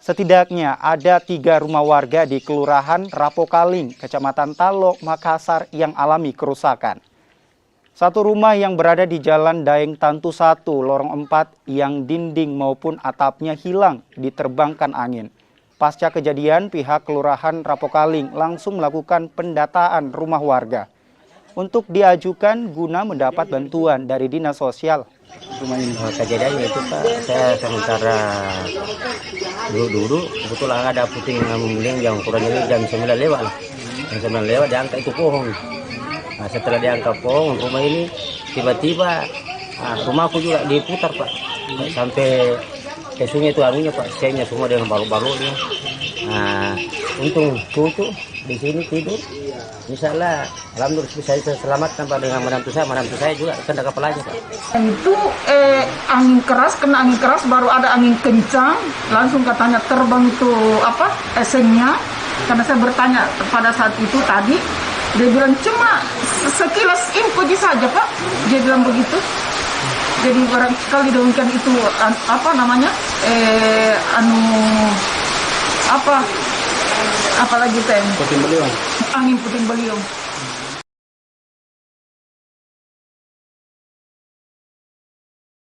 Setidaknya ada 3 rumah warga di Kelurahan Rapokaling, Kecamatan Talok, Makassar yang alami kerusakan. Satu rumah yang berada di Jalan Daeng Tantu 1, Lorong 4 yang dinding maupun atapnya hilang diterbangkan angin. Pasca kejadian, pihak Kelurahan Rapokaling langsung melakukan pendataan rumah warga untuk diajukan guna mendapat bantuan dari Dinas Sosial. Rumah ini kejadiannya itu Pak, saya sementara duduk kebetulan ada puting menguling yang kurang lebih jam 9 lewat lah. Jam 9 lewat diangkat itu pohon. Nah, setelah diangkat pohon, rumah ini tiba-tiba rumahku juga diputar Pak. Sampai ke sungai itu anunya Pak, sengnya semua dengan baru-barunya. Nah, untung cucu di sini tidur. Misalnya, alhamdulillah saya selamatkan Pak dengan menantu saya juga kena kepalanya Pak. Itu angin keras, kena angin keras, baru ada angin kencang, langsung katanya terbang itu esengnya. Karena saya bertanya pada saat itu tadi, dia bilang cuma sekilas info saja Pak, dia bilang begitu. Jadi barangkali demikian itu apalagi teh? Puting beliung. Angin puting beliung.